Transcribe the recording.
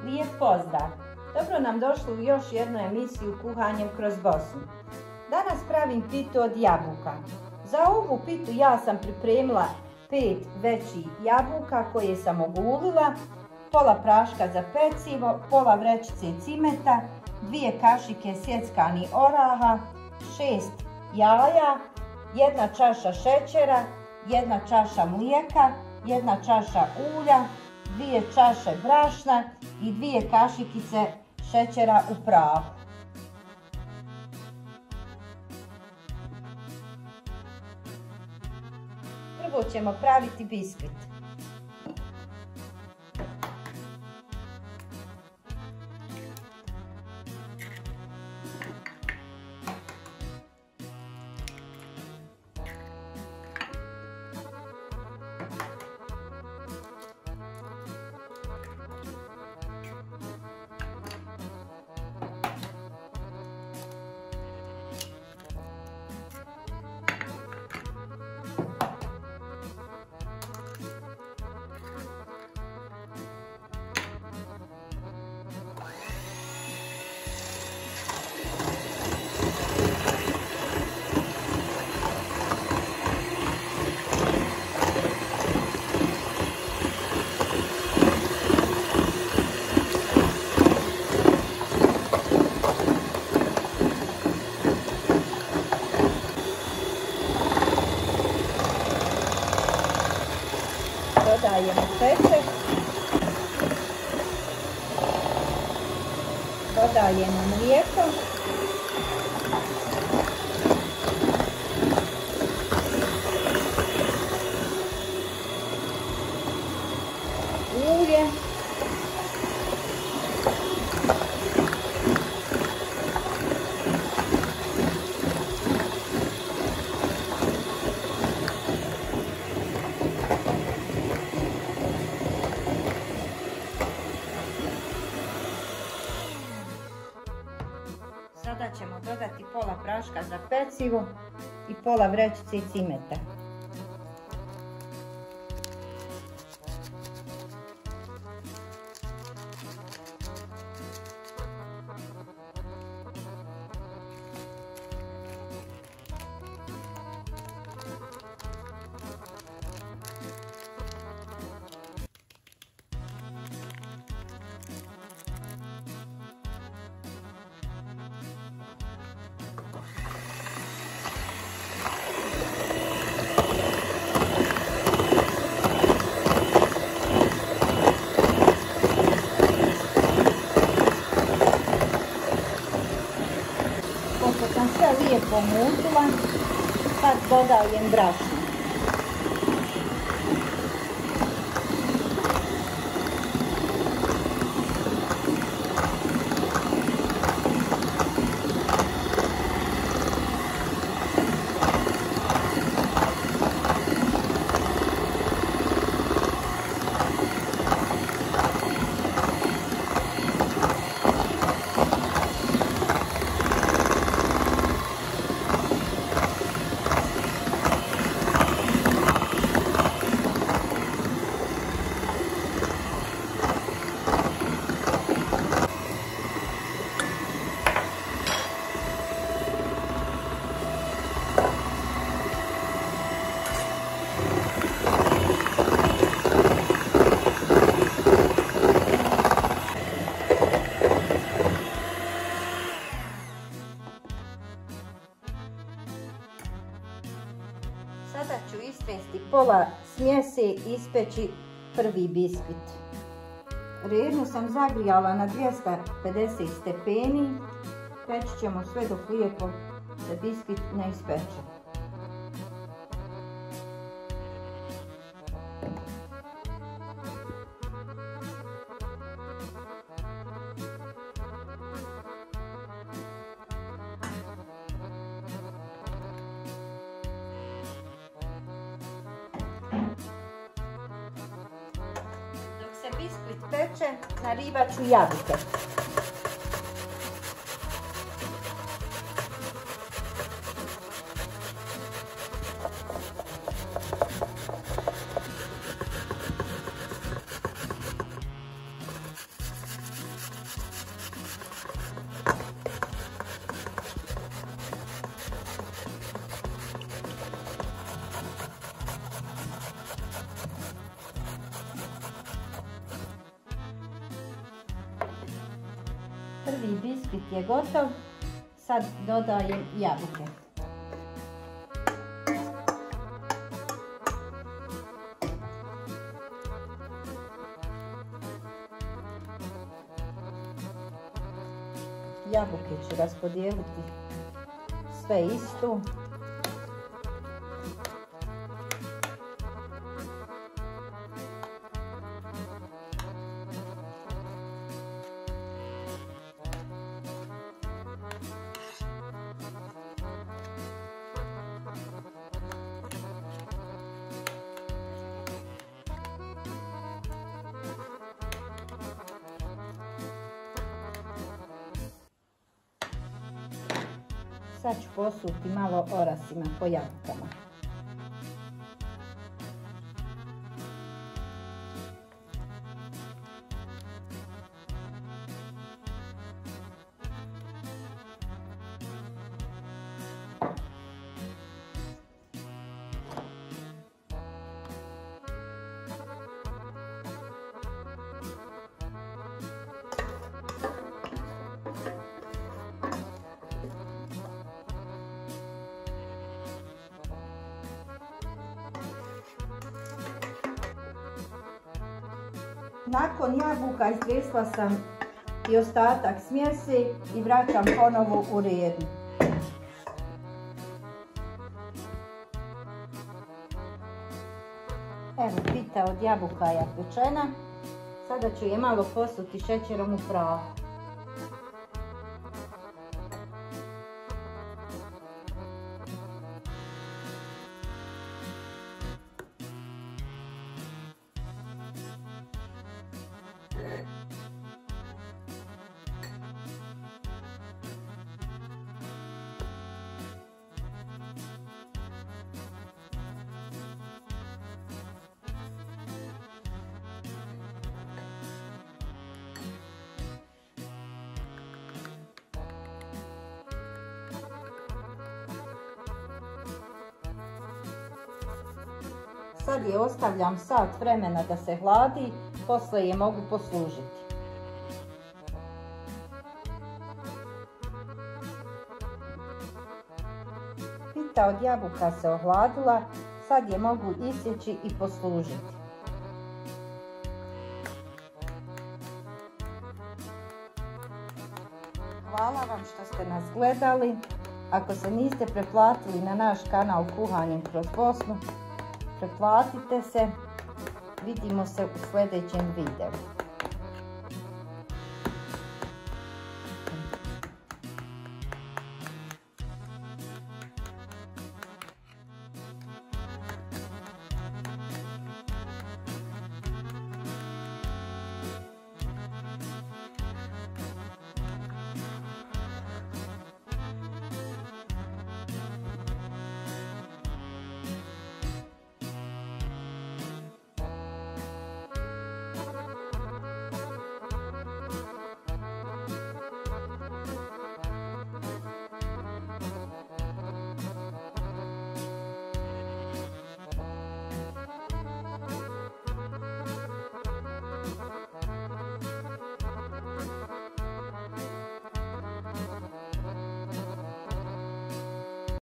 Lijep pozdrav! Dobro nam došli u još jednu emisiju Kuhanjem kroz Bosnu. Danas pravim pitu od jabuka. Za ovu pitu ja sam pripremila 5 većih jabuka koje sam ogulila, pola praška za pecivo, pola vrećice cimeta, 2 kašike sjeckanih oraha, 6 jaja, 1 čaša šećera, 1 čaša mlijeka, 1 čaša ulja, 2 čaše brašna i 2 kašikice šećera u prahu. Prvo ćemo praviti biskvit. Dodajemo šećer, dodajemo mlijeko, ulje, sada ćemo dodati pola praška za pecivo i pola vrećice cimeta. Pošto sam sve lijepo umutila, sad dodajem brašno. Sada ću istresti pola smjese i ispeći prvi biskvit. Rednu sam zagrijala na 250 stepeni. Peći ćemo sve dok lijepo da biskvit ne ispeče. Biskvit peče, naribat ću jabuke. Prvi biskvit je gotov, sad dodajem jabuke. Jabuke ću raspodijeliti sve isto. Sad ću posuti malo orasima po jabukama. Nakon jabuka istresla sam i ostatak smjesi i vraćam ponovo u redu. Evo, pita od jabuka je pečena. Sada ću je malo posuti šećerom u prahu. Sad je ostavljam sat vremena da se hladi, poslije je mogu poslužiti. Pita od jabuka se ohladila, sad je mogu isjeći i poslužiti. Hvala vam što ste nas gledali. Ako se niste pretplatili na naš kanal Kuhanjem kroz Bosnu, pretplatite se. Vidimo se u sljedećem videu.